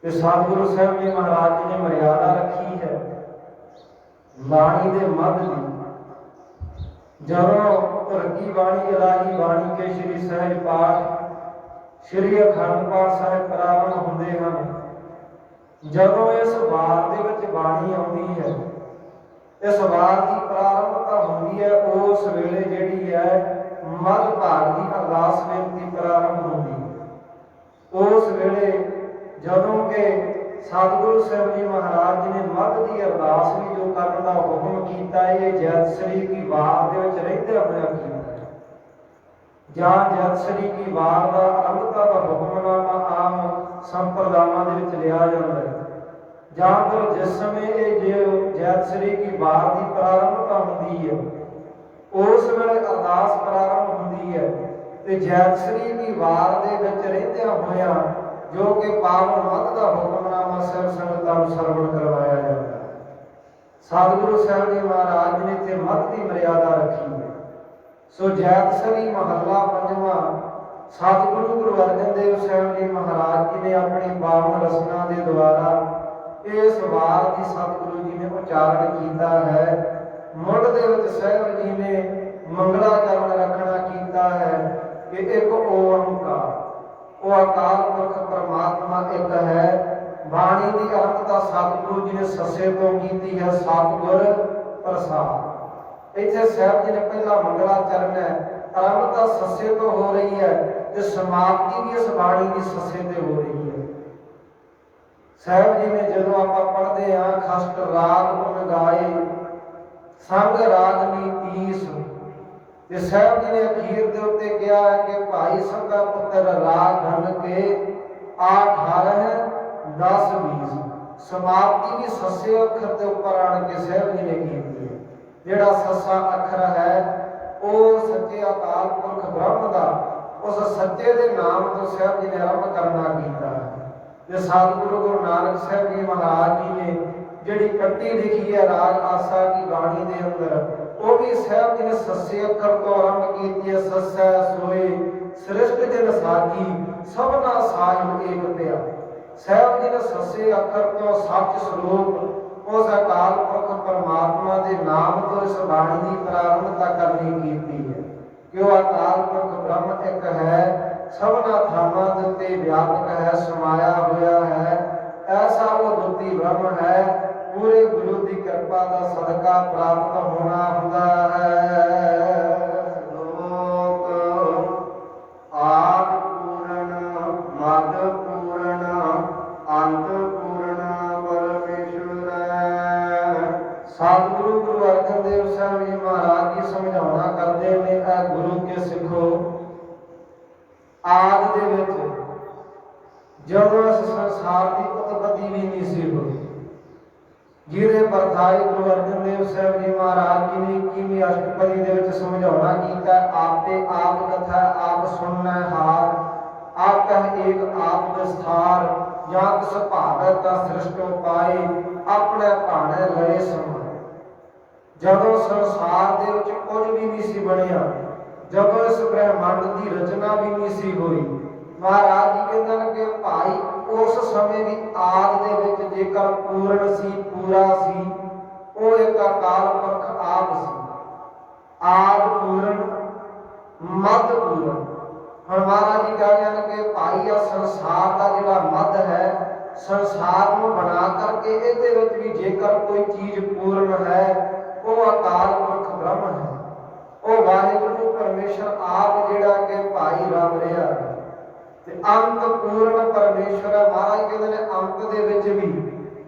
ਤੇ ਸਤਿਗੁਰੂ ਸਾਹਿਬ ਜੀ ਮਹਾਰਾਜ ਜੀ ਨੇ ਮਰਿਆਦਾ ਰੱਖੀ ਹੈ ਬਾਣੀ ਦੇ ਮੱਧ ਦੀ। ਜਦੋਂ ਧਰਤੀ ਬਾਣੀ ਇਲਾਹੀ ਬਾਣੀ ਕੇ ਸ਼੍ਰੀ ਸਹਿਜ ਪਾਠ ਸ਼੍ਰੀ ਅਖੰਡ ਪਾਠ ਸਾਹਿਬ ਪ੍ਰਾਰੰਭ ਹੁੰਦੇ ਹਨ, ਜਦੋਂ ਇਸ ਵਾਰ ਦੇ ਵਿੱਚ ਬਾਣੀ ਆਉਂਦੀ ਹੈ, ਇਸ ਵਾਰ ਦੀ ਪ੍ਰਾਰੰਭਤਾ ਹੁੰਦੀ ਹੈ, ਉਸ ਵੇਲੇ ਜਿਹੜੀ ਹੈ ਮੱਧ ਭਾਗ ਦੀ ਅਰਦਾਸ ਬੇਨਤੀ ਪ੍ਰਾਰੰਭ ਹੁੰਦੀ ਹੈ। ਉਸ ਵੇਲੇ ਜਦੋਂ ਕਿ ਸਤਿਗੁਰੂ ਸਾਹਿਬ ਜੀ ਮਹਾਰਾਜ ਜੀ ਨੇ ਮੱਧ ਦੀ ਅਰਦਾਸ ਵੀ ਜੋ ਕਰਨ ਦਾ ਹੁਕਮ ਕੀਤਾ, ਇਹ ਜੈਤਸਰੀ ਦੀ ਵਾਰ ਦੇ ਵਿੱਚ ਰਹਿੰਦੇ ਹੋਇਆ ਕੀਤਾ। ਜਾਂ ਜੈਤਸਰੀ ਕੀ ਵਾਰ ਦਾ ਅਰੰਭਤਾ ਦਾ ਹੁਕਮਨਾਮਾ ਆਮ ਸੰਪਰਦਾਵਾਂ ਦੇ ਵਿੱਚ ਲਿਆ ਜਾਂਦਾ ਹੈ। ਜਾਂ ਫਿਰ ਜਿਸ ਸਮੇਂ ਇਹ ਜੈਤਸਰੀ ਕੀ ਵਾਰ ਦੀ ਪ੍ਰਾਰੰਭਤਾ ਹੁੰਦੀ ਹੈ ਉਸ ਵੇਲੇ ਅਰਦਾਸ ਪ੍ਰਾਰੰਭ ਹੁੰਦੀ ਹੈ ਤੇ ਜੈਤਸਰੀ ਦੀ ਵਾਰ ਦੇ ਵਿੱਚ ਰਹਿੰਦਿਆਂ ਹੋਇਆਂ ਜੋ ਕਿ ਪਾਵਨ ਮੱਧ ਦਾ ਹੁਕਮਨਾਮਾ ਸਿਰ ਸੰਗਤਾਂ ਨੂੰ ਸਰਵਣ ਕਰਵਾਇਆ ਜਾਂਦਾ ਹੈ। ਸਤਿਗੁਰੂ ਸਾਹਿਬ ਜੀ ਮਹਾਰਾਜ ਨੇ ਇੱਥੇ ਮੱਧ ਦੀ ਮਰਿਆਦਾ ਰੱਖੀ ਹੈ। ਸੋ ਜੈਤਸਰੀ ਮਹੱਲਾ ਪੰਜਵਾਂ ਸਤਿਗੁਰੂ ਗੁਰੂ ਅਰਜਨ ਦੇਵ ਸਾਹਿਬ ਜੀ ਮਹਾਰਾਜ ਜੀ ਨੇ ਆਪਣੀ ਪਾਵਨ ਰਸਨਾ ਦੇ ਦੁਆਰਾ ਇਸ ਵਾਰ ਦੀ ਸਤਿਗੁਰੂ ਜੀ ਨੇ ਉਚਾਰਨ ਕੀਤਾ ਹੈ। ਮੁੱਢ ਦੇ ਵਿੱਚ ਸਾਹਿਬ ਜੀ ਨੇ ਮੰਗਲਾਚਰਨ ਰੱਖਣਾ ਕੀਤਾ ਹੈ ਕਿ ਇੱਕ ਓੰਕਾਰ, ਉਹ ਅਕਾਲ ਪੁਰਖ ਪਰਮਾਤਮਾ ਇੱਕ ਹੈ। ਬਾਣੀ ਦੀ ਅਰੰਭਤਾ ਸਤਿਗੁਰੂ ਜੀ ਨੇ ਸੱਸੇ ਤੋਂ ਕੀਤੀ ਹੈ, ਸਤਿਗੁਰ ਪ੍ਰਸਾਦ। ਇੱਥੇ ਸਾਹਿਬ ਜੀ ਨੇ ਪਹਿਲਾ ਮੰਗਲਾਚਰਨ ਹੈ, ਅਰੰਭਤਾ ਸੱਸੇ ਤੋਂ ਹੋ ਰਹੀ ਹੈ ਤੇ ਸਮਾਪਤੀ ਵੀ ਇਸ ਬਾਣੀ ਦੀ ਸੱਸੇ ਤੇ ਹੋ ਰਹੀ ਹੈ। ਸਾਹਿਬ ਜੀ ਨੇ ਜਦੋਂ ਆਪਾਂ ਪੜ੍ਹਦੇ ਹਾਂ ਖਸਟ ਰਾਗ ਗੁਣ ਗਾਏ ਸੰਗ ਰਾਗਨੀ ਤੀਸ, ਤੇ ਸਾਹਿਬ ਜੀ ਨੇ ਅਖੀਰ ਦੇ ਉੱਤੇ ਕਿਹਾ ਹੈ ਕਿ ਭਾਈ ਸੰਗਾ ਪੁੱਤਰ ਰਾਗ ਧਨ ਕੇ 18 10 20। ਸਮਾਪਤੀ ਵੀ ਸੱਸੇ ਅੱਖਰ ਦੇ ਉੱਪਰ ਆਣ ਕੇ ਸਾਹਿਬ ਜੀ ਨੇ ਕੀਤੀ ਹੈ। ਜਿਹੜਾ ਸੱਸਾ ਅੱਖਰ ਹੈ ਉਹ ਸੱਚੇ ਅਕਾਲ ਪੁਰਖ ਬ੍ਰਹਮ ਦਾ, ਉਸ ਸੱਚੇ ਦੇ ਨਾਮ ਤੋਂ ਸਾਹਿਬ ਜੀ ਨੇ ਆਰੰਭ ਕਰਨਾ ਕੀਤਾ ਹੈ। ਤੇ ਸਤਿਗੁਰੂ ਗੁਰੂ ਨਾਨਕ ਸਾਹਿਬ ਜੀ ਮਹਾਰਾਜ ਜੀ ਨੇ ਜਿਹੜੀ ਕੱਟੀ ਲਿਖੀ ਹੈ ਰਾਗ ਆਸਾ ਦੀ ਬਾਣੀ ਦੇ ਅੰਦਰ, ਉਹ ਵੀ ਸਾਹਿਬ ਜੀ ਨੇ ਸੱਸੇ ਅੱਖਰ ਤੋਂ ਆਰੰਭ ਕੀਤੀ ਹੈ। ਸੱਸੈ ਸੋਏ ਸ੍ਰਿਸ਼ਟ ਜਨ ਸਾਜੀ ਸਭਨਾ ਸਾਹਿਬ ਏਕ ਪਿਆ। ਸਾਹਿਬ ਜੀ ਨੇ ਸੱਸੇ ਅੱਖਰ ਤੋਂ ਸੱਚ ਸਰੂਪ ਉਸ ਅਕਾਲ ਪੁਰਖ ਪਰਮਾਤਮਾ ਦੇ ਨਾਮ ਤੋਂ ਇਸ ਬਾਣੀ ਦੀ ਪ੍ਰਾਰੰਭਤਾ ਕਰਨੀ ਕੀਤੀ ਹੈ ਕਿ ਉਹ ਅਕਾਲ ਪੁਰਖ ਬ੍ਰਹਮ ਇੱਕ ਹੈ, ਸਭਨਾ ਥਾਵਾਂ ਦੇ ਉੱਤੇ ਵਿਆਪਕ ਹੈ, ਸਮਾਇਆ ਹੋਇਆ ਹੈ। ਐਸਾ ਉਹ ਦੁੱਤੀ ਬ੍ਰਹਮ ਹੈ, ਪੂਰੇ ਗੁਰੂ ਦੀ ਕਿਰਪਾ ਦਾ ਸਦਕਾ ਪ੍ਰਾਪਤ ਹੋਣਾ ਹੁੰਦਾ ਹੈ। ਲੋਕ ਆਦ ਪੂਰਨ ਮਦ ਪੂਰਨ ਅੰਤ ਪੂਰਨ ਪਰਮੇਸ਼ਵਰ। ਸਤਿਗੁਰੂ ਗੁਰੂ ਅਰਜਨ ਦੇਵ ਸਾਹਿਬ ਜੀ ਮਹਾਰਾਜ ਜੀ ਸਮਝਾਉਣਾ ਕਰਦੇ ਨੇ, ਇਹ ਗੁਰੂ ਕੇ ਸਿੱਖੋ, ਆਦ ਦੇ ਵਿੱਚ ਜਦੋਂ ਇਸ ਸੰਸਾਰ ਦੀ ਉਤਪਤੀ ਵੀ ਨਹੀਂ ਸੀ ਹੋਈ, ਜਿਹਦੇ ਪਰਥਾਈ ਗੁਰੂ ਅਰਜਨ ਦੇਵ ਸਾਹਿਬ ਜੀ ਮਹਾਰਾਜ ਜੀ ਨੇ 21ਵੀਂ ਅਸ਼ਟਪਦੀ ਦੇ ਵਿੱਚ ਸਮਝਾਉਣਾ ਕੀਤਾ, ਆਪੇ ਆਪ ਕਥਾ ਆਪ ਸੁਣਨਾ ਹਾਰ, ਆਪ ਕਹਿ ਏਕ ਆਪ ਵਿਸਥਾਰ, ਜਾਂ ਤਿਸ ਭਾਗਤ ਦਾ ਸ੍ਰਿਸ਼ਟੋ ਪਾਏ, ਆਪਣੇ ਭਾਣੇ ਲਏ ਸਮਾਏ। ਜਦੋਂ ਸੰਸਾਰ ਦੇ ਵਿੱਚ ਕੁਝ ਵੀ ਨਹੀਂ ਸੀ ਬਣਿਆ, ਜਦੋਂ ਇਸ ਬ੍ਰਹਿਮੰਡ ਦੀ ਰਚਨਾ ਵੀ ਨਹੀਂ ਸੀ ਹੋਈ, ਮਹਾਰਾਜ ਜੀ ਕਹਿੰਦੇ ਨੇ ਕਿ ਭਾਈ ਉਸ ਸਮੇਂ ਦੀ ਆਦ ਦੇ ਵਿੱਚ ਜੇਕਰ ਪੂਰਨ ਸੀ, ਪੂਰਾ ਸੀ, ਉਹ ਇੱਕ ਅਕਾਲ ਪੁਰਖ ਆਪ ਸੀ। ਆਦ ਪੂਰਨ ਮੱਧ ਪੂਰਨ। ਹੁਣ ਮਹਾਰਾਜ ਜੀ ਕਹਿੰਦੇ ਹਨ ਕਿ ਭਾਈ ਆ ਸੰਸਾਰ ਦਾ ਜਿਹੜਾ ਮੱਧ ਹੈ, ਸੰਸਾਰ ਨੂੰ ਬਣਾ ਕਰਕੇ ਇਹਦੇ ਵਿੱਚ ਵੀ ਜੇਕਰ ਕੋਈ ਚੀਜ਼ ਪੂਰਨ ਹੈ, ਉਹ ਅਕਾਲ ਪੁਰਖ ਬ੍ਰਹਮ ਹੈ, ਉਹ ਵਾਹਿਗੁਰੂ ਪਰਮੇਸ਼ਰ ਆਪ ਜਿਹੜਾ ਕਿ ਭਾਈ ਰੱਬ ਰਿਹਾ ਤੇ ਅੰਤ ਪੂਰਨ ਪਰਮੇਸ਼ਰ। ਮਹਾਰਾਜ ਕਹਿੰਦੇ ਨੇ ਅੰਤ ਦੇ ਵਿੱਚ ਵੀ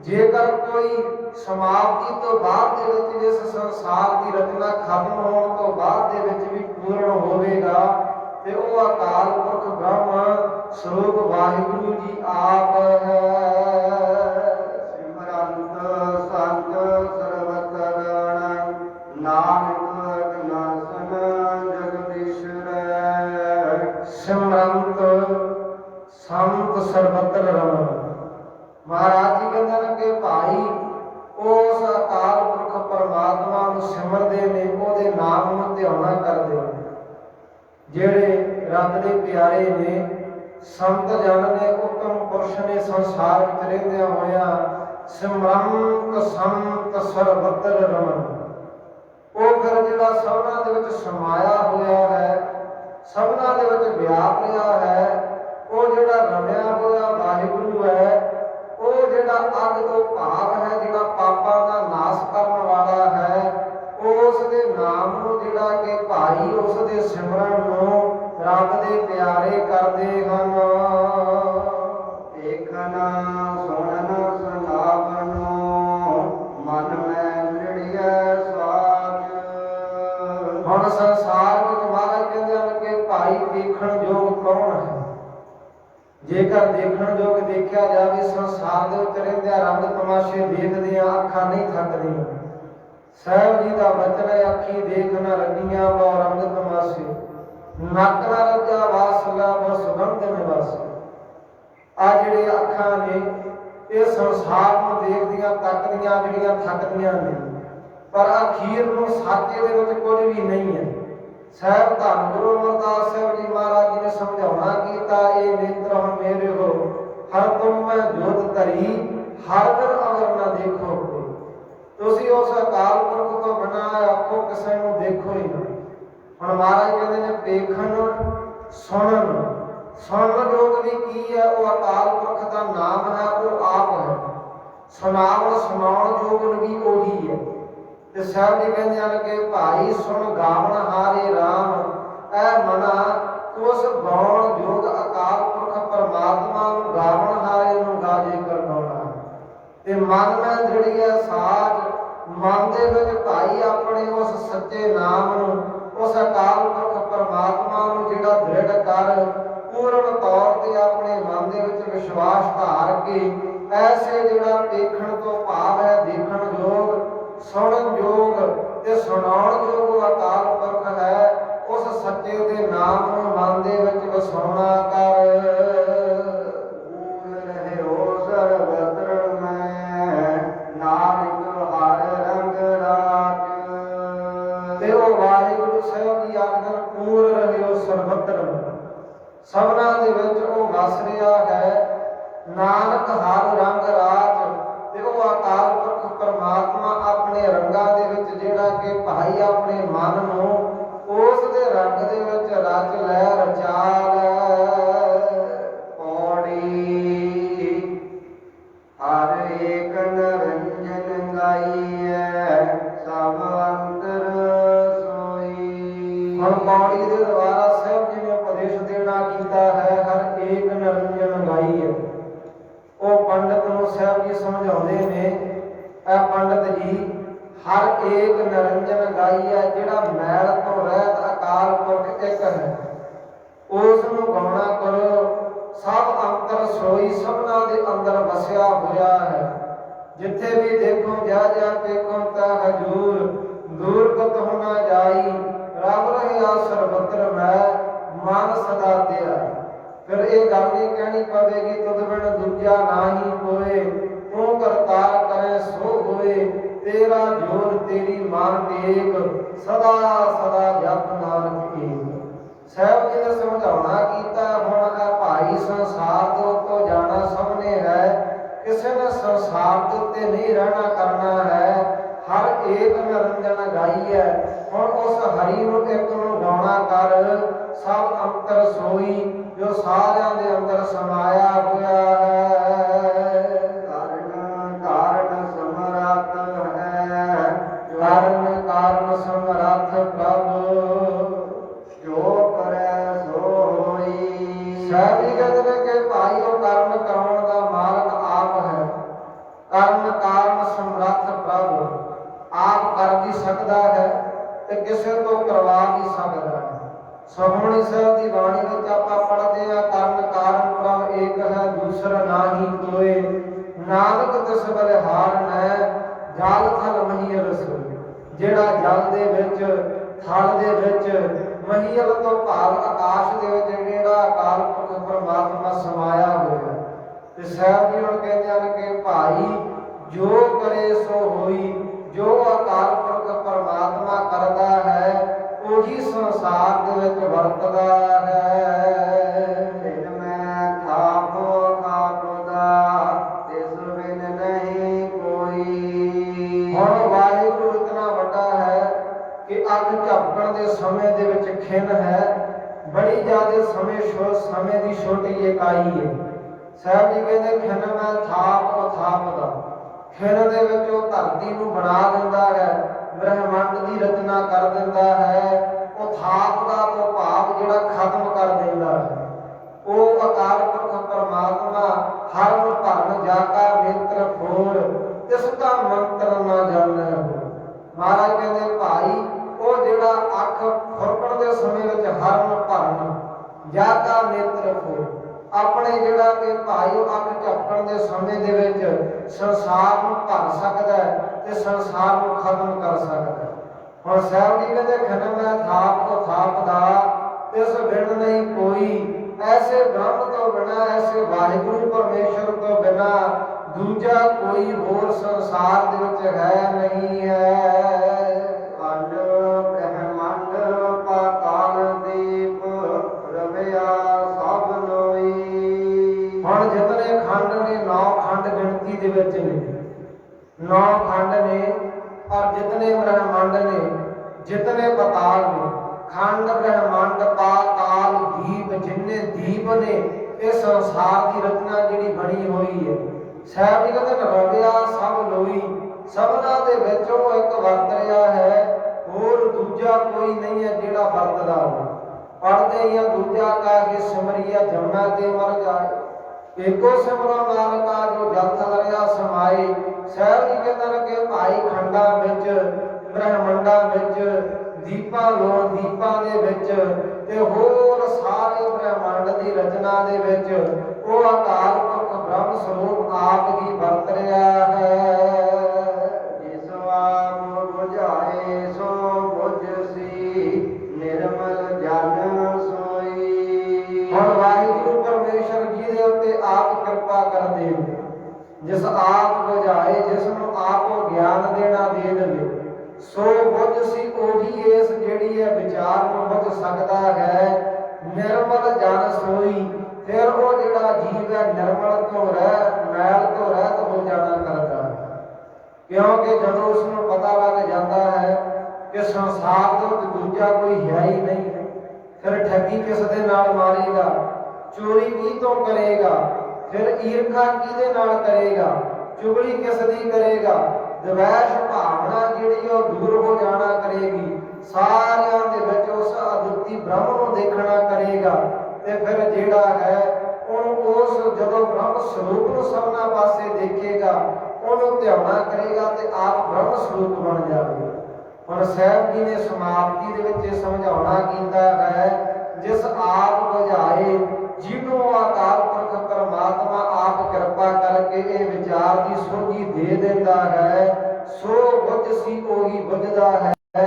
ਜੇਕਰ ਕੋਈ ਸਮਾਪਤੀ ਤੋਂ ਬਾਅਦ ਦੇ ਵਿੱਚ ਇਸ ਸੰਸਾਰ ਦੀ ਰਚਨਾ ਖਤਮ ਹੋਣ ਤੋਂ ਬਾਅਦ ਦੇ ਵਿੱਚ ਵੀ ਪੂਰਨ ਹੋਵੇਗਾ ਤੇ ਉਹ ਅਕਾਲ ਪੁਰਖ ਬ੍ਰਹਮ ਸਰੂਪ ਵਾਹਿਗੁਰੂ ਜੀ ਆਪ ਹੈ। ਸਿਮਰੰਤ ਸੰਤ ਸਰਵਤਰਣ ਨਾਨਕ ਸਿਮਰੰਤ ਸੰਤ ਸਰਬਤਰ ਰਮਨ। ਮਹਾਰਾਜ ਜੀ ਕਹਿੰਦੇ ਨੇ ਕਿ ਭਾਈ ਉਸ ਅਕਾਲ ਪੁਰਖ ਪਰਮਾਤਮਾ ਨੂੰ ਸਿਮਰਦੇ ਨੇ, ਉਹਦੇ ਨਾਮ ਨੂੰ ਧਿਆਉਣਾ ਕਰਦੇ ਨੇ। ਜਿਹੜੇ ਰੱਬ ਦੇ ਪਿਆਰੇ ਨੇ, ਸੰਤ ਜਨ ਨੇ, ਉੱਤਮ ਪੁਰਸ਼ ਨੇ, ਸੰਸਾਰ ਵਿੱਚ ਰਹਿੰਦਿਆਂ ਹੋਇਆਂ ਸਿਮਰੰਤ ਸੰਤ ਸਰਬਤਰ ਰਮਨ, ਉਹ ਫਿਰ ਜਿਹੜਾ ਸਭਨਾ ਦੇ ਵਿੱਚ ਸਮਾਇਆ ਹੋਇਆ ਹੈ, ਸਭਨਾ ਦੇ ਵਿੱਚ ਵਿਆਪ ਰਿਹਾ ਹੈ, ਉਹ ਜਿਹੜਾ ਰਮਿਆ ਹੋਇਆ ਵਾਹਿਗੁਰੂ ਹੈ, ਉਹ ਜਿਹੜਾ ਅੱਗ ਤੋਂ ਭਾਵ ਹੈ, ਜਿਹੜਾ ਪਾਪਾਂ ਦਾ ਨਾਸ ਕਰਨ ਵਾਲਾ ਹੈ, ਉਸ ਦੇ ਨਾਮ ਨੂੰ ਜਿਹੜਾ ਕਿ ਭਾਈ ਉਸ ਦੇ ਸਿਮਰਨ ਨੂੰ ਰੱਬ ਦੇ ਪਿਆਰੇ ਕਰਦੇ ਹਨ। ਦੇਖਣ ਸੁਣਨ ਸੁਨਾਵਣ ਮਨ ਮੈਂ ਦ੍ਰਿੜੀਐ ਸਾਚ। ਹੁਣ ਸੰਸਾਰ ਵਿੱਚ ਮਹਾਰਾਜ भाई देखण योग कौन है। जेकर देखण योग देखा जाए संसार के उत्ते रहिंदे रंग तमाशे देखदे अखां नहीं थकदियां। साहिब जी का वचन है अखी देख न रंगियां वो रंग तमाशे, नक न रजा वासला वो सुगंध निवासे। आ जिहड़े अखां ने ये संसार को देखदियां तकदियां जिहड़ियां थकदियां ने, पर अखीर नूं सच दे विच कुछ भी नहीं है। साहिब धन गुरु अमरदास साहिब जी महाराज जी ने समझाउणा कीता, ये नेत्र हुण मेरे हो हर तुम मैं जोत धरी, हर दिन अगर न देखो कोई। तुसीं उस अकाल पुरख तो बिना आखो किसी नूं देखो ही ना। हुण महाराज कहंदे ने देखण सुणन, सुणन योग भी की है, वो अकाल पुरख का नाम है, वो आप है। सुनावण सुनाउण योग भी वही है। ते साहिब जी कहंदे हन कि भाई सुन गावण हारे राम, ऐ मना तू उस गाउण योग अकाल पुरख परमात्मा नूं गावण हारे नूं गाजे करवाउणा। ते मन में दृढ़ है साज, मन दे विच भाई अपने उस सच्चे नाम नूं, उस अकाल पुरख परमात्मा नूं जिहड़ा दृढ़ कर पूर्ण तौर ते अपने मन दे विच विश्वास धार के ऐसे जिहड़ा देखण तो भाव है देखण योग, सुणन योग ते सुनाउण योग अकाल पुरख है, उस सच्चे दे नाम नूं मन दे विच वसाउणा कर। पूर रहे हो सर्वत्र मैं, नानक हर रंग राज। ते ओ वाहिगुरु साहिब जी आखदे पूर रहे हो सर्वत्र, सबना दे विच ओ वस रिहा है, नानक हर रंग राज। ते ओ अकाल पुरख परमात्मा अपने रंगां दे विच जिहड़ा कि भाई अपने मन नूं उस दे रंग दे विच रच लै रचा लै। पौड़ी हर एक निरंजन गाईऐ, सब अंतर सोई। हुण पौड़ी दे द्वारा साहिब जी ने उपदेश देना कीता है, हर एक निरंजन गाईऐ। वो पंडित नूं साहिब जी समझाउंदे ने, ऐ पंडित जी हर एक निरंजन गाई है, जिहड़ा मैल तो रहत अकाल पुरख एक है, उस नूं गाउणा करो। सब अंतर सोई, सबना दे अंदर वसिया होया है। जिथे भी देखो जा जा देखो ता हजूर, दूर कत होना जाई, रब रहिया सर्वत्र मैं, मन सदा तेरा। फिर ये गल नहीं कहनी पवेगी तुद बिन दूजा नाही कोय, तू करतार करे सो होए, तेरा जोर तेरी मान टेक, सदा सदा जप नानक एक। साहिब जी ने समझाउणा कीता, हुण है भाई संसार दे उत्तों जाना सबने है, किसी ने संसार के उत्ते नहीं रहना करना है। हर एक निरंजन गाई है, हुण उस हरि नूं एक नूं गाउणा कर। सब अंतर सोई, जो सारिਆਂ ਦੇ अंदर समाया होया है। कारण कारण समरथ है, कारण कारण समरथ प्रभु, जो करे सो होई। साहिब जी कहते हैं कि भाई वो कर्म कराउण दा मालक आप है, कर्म कारण समरथ प्रभु, आप कर भी सकता है ते किसी तो करवा भी सकता है। सुखमणी साहिब की बाणी में आपां पढ़ते हैं, कारण कारण प्रभ एक है, दूसरा नाही कोय, नानक तिस बलिहार नै, जल थल महीयल सोय। जिहड़ा जल दे विच, थल दे विच, महीयल तो भाव आकाश दे विच जिहड़ा अकाल पुरख परमात्मा समाया होया। ते साहिब जी हुण कहंदे हन कि भाई जो करे सो होई, जो अकाल पुरख परमात्मा करदा है ਉਹੀ ਸੰਸਾਰ ਦੇ ਵਿੱਚ ਵਰਤਦਾ ਹੈ। ਬਿਨ ਮੈਂ ਥਾਪੋ ਖਾਪਦਾ, ਤਿਸ ਬਿਨ ਨਹੀਂ ਕੋਈ। ਹੁਣ ਵਾਹਿਗੁਰੂ ਇਤਨਾ ਵੱਡਾ ਹੈ ਕਿ ਅੱਖ ਝਪਕਣ ਦੇ ਸਮੇਂ ਦੇ ਵਿੱਚ ਖਿੰਨ ਹੈ, ਬੜੀ ਜ਼ਿਆਦਾ ਸਮੇਂ ਦੀ ਛੋਟੀ ਇਕਾਈ ਹੈ। ਸਾਹਿਬ ਜੀ ਕਹਿੰਦੇ ਖਿੰਨ ਮੈਂ ਥਾਪ ਉਹ ਥਾਪਦਾ, ਖਿੰਨ ਦੇ ਵਿੱਚ ਉਹ ਧਰਤੀ ਨੂੰ ਬਣਾ ਦਿੰਦਾ ਹੈ, ब्रह्मांड की रचना कर देता है। वो थाप का तो भाव जिहड़ा खत्म कर देता है, वो अकाल पुरख परमात्मा हरन भरन जाका नेत्र फोर, इसका मंत्र ना जाने हो। महाराज कहते भाई वो जिहड़ा अख खुरकण दे समय विच हरन भरन ਜਾ ਕਾ ਨੇਤਰ ਖੋਲ। ਆਪਣੇ ਜਿਹੜਾ ਕਿ ਭਾਈ ਉਹ ਅੱਖ ਝਪਕਣ ਦੇ ਸਮੇਂ ਦੇ ਵਿੱਚ ਸੰਸਾਰ ਨੂੰ ਭਰ ਸਕਦਾ ਹੈ ਤੇ ਸੰਸਾਰ ਨੂੰ ਖਤਮ ਕਰ ਸਕਦਾ ਹੈ। ਹੁਣ ਸਾਹਿਬ ਜੀ ਕਹਿੰਦੇ ਖਨਮ ਹੈ ਥਾਪ ਤੋਂ ਥਾਪ ਦਾ ਤਿਸ ਬਿਨ ਨਹੀਂ ਕੋਈ। ऐसे ब्रह्म तो बिना, ऐसे वाहिगुरु परमेश्वर तो बिना दूजा कोई होर संसार दे विच है नहीं है। अज ब्रह्मांड पाताल दीप रविया सब लोई। हुण जितने खंड ने 9 खंड गिनती दे विच ने, 9 खंड ने और जितने ब्रह्मांड ने, जितने पाताल ने, खंड ब्रह्मांड पाताल दीप, जिन्ने दीप ने ये संसार की रचना जिहड़ी बनी हुई है। साहब जी कहते रविया सब लोई, सबना दे विचों एक वरत रहा है, होर दूजा कोई नहीं है जिहड़ा वरतदा हो। पढ़दे ही दूजा का के सिमरिया जमुना ते मर जाए। एको सिमरो नानका जो जल थल रहा समाए। साहब जी कहते कि भाई खंडा विच ब्रह्मंडा विच दीपां लोण दीपां दे विच ते होर सारे ब्रह्मांड दी रचना दे विच ओ अकाल पुरख ब्रह्म स्वरूप आप ही वरत रहा है। जिस आप बुझाए सो बुझसी, निर्मल जन सोई। हुण वाहिगुरु परमेश्वर जी दे उत्ते आप कृपा कर दे। जिस आप बुझाए, जिसनों आप ज्ञान देना दे देवे, सो बुझ सी ओही इस जेड़ी है विचार में बुझ सकता है। निर्मल जन सोई, फिर वो जेड़ा जीव है निर्मल तो रह, मैल तो रहत हो जाना करता है। क्योंकि जदों उसनों पता लग जाता है कि संसार दे विच दूजा कोई है ही नहीं, फिर ठगी किस दे नाल मारेगा, चोरी की तो करेगा, फिर ईर्खा किहदे नाल करेगा, चुगली किस दी करेगा, द्वेष भावना जिहड़ी ਉਹ दूर हो जाना करेगी। सारियां दे विच उस अद्विती ब्रह्म ਨੂੰ देखना करेगा ते फिर ਜਿਹੜਾ है ਉਹਨੂੰ ਉਸ ਜਦੋਂ ब्रह्म स्वरूप ਨੂੰ ਸਭਨਾ ਪਾਸੇ ਦੇਖੇਗਾ, ਉਹਨੂੰ ਧਿਆਉਣਾ ਕਰੇਗਾ ਤੇ ਆਪ ब्रह्म स्वरूप ਬਣ ਜਾਵੇਗਾ। ਹੁਣ ਸਾਹਿਬ ਜੀ ਨੇ ਸਮਾਪਤੀ ਦੇ ਵਿੱਚ ਸਮਝਾਉਣਾ ਕੀਤਾ ਹੈ, ਜਿਸ ਆਪ ਬੁਝਾਏ, ਜਿਹਨੂੰ ਅਕਾਲ ਪੁਰਖ परमात्मा आप कृपा करके ये विचार की सुरझी दे देता है, सो बुझ सी ओही बुझदा है।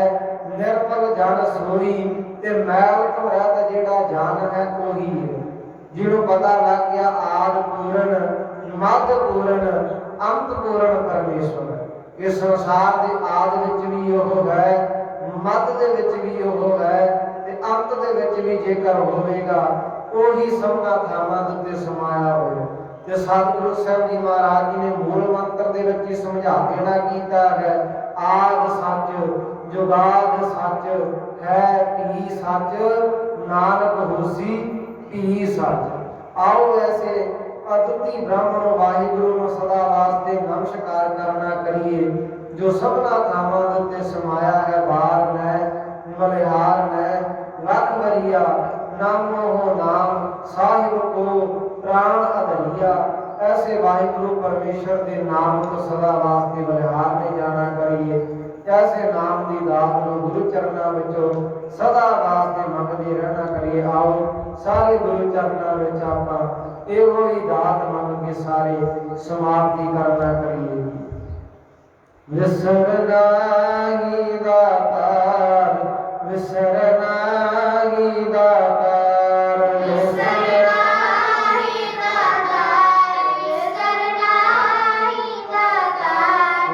निर्मल जन सोई, ते मैल तो रहत जेड़ा जान है ओही है। जिन्हों पता लग गया आद पूर्ण, मध्य पूर्ण, अंत पूर्ण परमेश्वर। इस संसार के आद विच भी ओह है, मध्य दे विच भी ओह है, ते अंत दे विच भी जेकर होवेगा ਉਹੀ ਸਭਨਾ ਥਾਵਾਂ ਦੇ ਉੱਤੇ ਸਮਾਇਆ ਹੋਇਆ। ਤੇ ਸਤਿਗੁਰੂ ਸਾਹਿਬ ਜੀ ਮਹਾਰਾਜ ਜੀ ਨੇ ਮੂਲ ਮੰਤਰ ਦੇ ਵਿੱਚ ਹੀ ਸਮਝਾ ਦੇਣਾ ਕੀਤਾ ਹੈ, ਆਦ ਸੱਚ, ਜੁਗਾਦ ਸੱਚ ਹੈ, ਭੀ ਸੱਚ, ਨਾਨਕ ਹੋਸੀ ਭੀ ਸੱਚ। आओ ऐसे अद्वितीय ब्रह्म वाहिगुरु ਨੂੰ सदा वास्ते नमस्कार करना करिए, जो सबना थावां दे उत्ते समाया है। बार नै बलिहार नै लख वरिया, नामो हो नाम साहिब को प्राण अधरिया। ऐसे वाहिगुरु परमेश्वर के नाम को सदा वास्ते बलिहार नहीं जाना करिए। ऐसे नाम की दात को गुरु चरणों में सदा वास्ते मंगते रहना करिए। आओ सारे गुरु चरणों में आप एवं ही दात मंग के सारे समाप्ति करना करिए। विसरना ही दातार, विसरना ही दातार, विसरना ही दातार, विसरना ही दातार,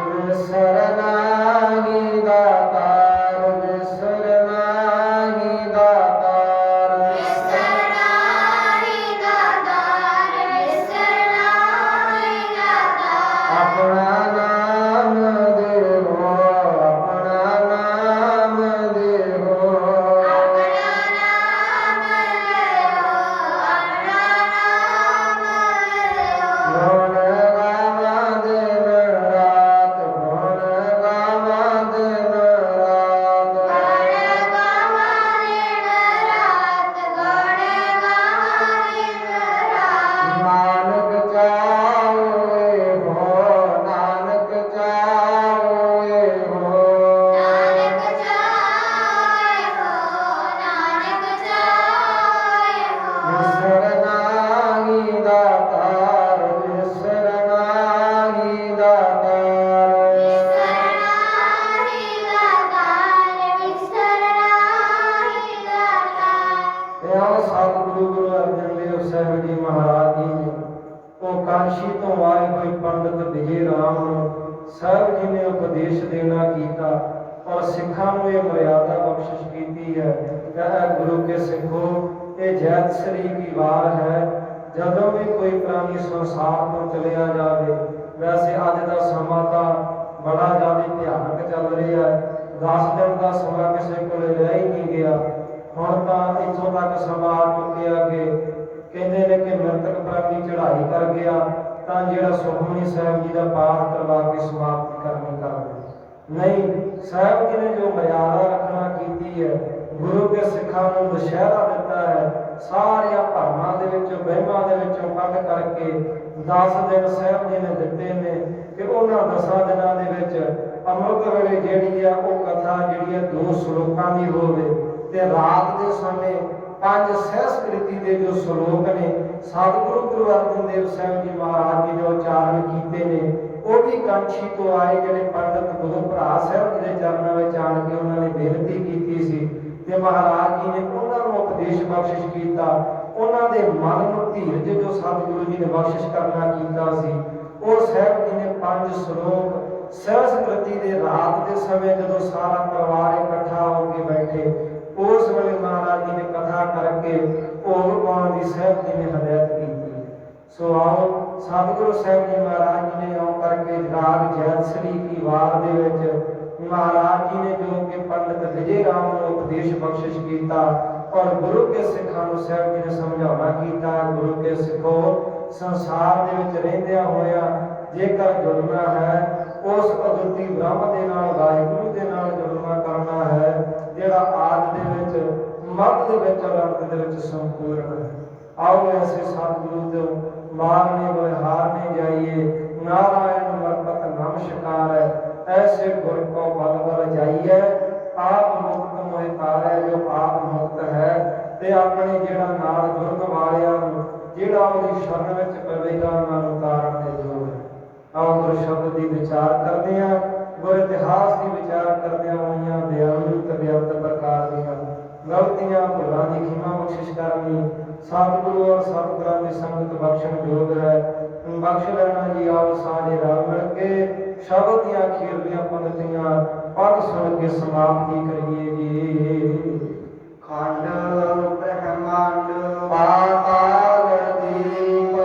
विसरना ही दातार, विसरना ही दातार, विसरना ही दातार, विसरना ही दातार। अपना नाम देहो, अपना नाम देहो, इउं सतगुरु गुरु अर्जन देव साहिब जी महाराज जी ने वो काशी तो आए हुए पंडित विजय राम साहब जी ने उपदेश देना कीता और सिखा ये मर्यादा बख्शिश की है। गुरु के सिखो ये जैत श्री की वार है। जदों भी कोई प्राणी संसार को चलिया जाए, वैसे अज का समा तो बड़ा ज़्यादा भयानक चल रहा है। 10 दिन का समा किसी को रह ही नहीं गया। हुण तां इत्थों तक समा आ चुकिया कि कहते हैं कि मृतक प्राणी चढ़ाई कर गया तो जिहड़ा सुखमनी साहब जी का पाठ करवा के समाप्ति करनी कर दे। नहीं, साहब जी ने जो मर्यादा रखना की है, गुरु के सिखा को दशहरा दिता है। सारिया भरमां दे विचों वहमां दे विचों कढ करके 10 दिन साहब जी ने दिते ने कि उन्हां 10 दिनां दे विच अमृत वेले जिहड़ी है वो कथा जिहड़ी है 2 श्लोकां दी होवे ते रात दे समय 5 सहस्कृति के जो श्लोक ने सतगुरु गुरु अर्जन देव साहब जी महाराज जी ने उच्चारण किए ने वो भी कांक्षी तो आए जिहड़े पंडित 2 भरा साहब जी के चरणों में आण के उन्होंने बेनती की सी ते महाराज जी ने उन्होंने उपदेश बख्शिश किया। उन्होंने मन में धीरज जो सतगुरु जी ने बख्शिश करना किया सी वो साहब जी ने 5 श्लोक सहस्कृति के रात के समय जो सारा परिवार इकट्ठा होकर बैठे उस वेले महाराज जी ने कथा करके भोग पाने की साहब जी ने हदायत की। सो आओ सतगुरु साहब जी महाराज जी ने आउं करके राग जैतसरी की वार दे विच महाराज जी ने जो कि पंडित विजय राम को उपदेश बख्शिश किया और गुरु के सिखा साहब जी ने समझाना किया। गुरु के सिखो संसार दे विच रहिंदियां होया जेकर जुड़ना है उस अदुੱਤੀ ब्रह्म दे नाल वाहिगुरु दे नाल जुड़ना करना है जिहड़ा आद दे विच मध दे विच अनंत दे विच संपूर्ण है। आओ ऐसे सतगुरु तो मारने हारने जाइए नारायण मरपत नमस्कार है। ऐसे गुर को बल बल जाइए आप मुक्त मोहि तारै जो आप मुक्त है ते अपने जिहड़ा नाल जुड़न वालियां नूं जिहड़ा उहदी शरण विच पवेगा उहनां नूं तारन दे योग है। आओ गुरु शब्द की विचार करते हैं, गुरु इतिहास की विचार करते हुए बेअंत बेअंत प्रकार दी गलतियां भुलां की खिमा बख्शिश करनी सतगुरु और सतगुरां की संगत बख्शण योग है। बख्श लेना जी। आओ सारे रल मिल के शब्द दी अखीरलियां पंक्तियां पढ़ सुन के समाप्ति करिए जी। खंड ब्रह्मांड पाताल दीप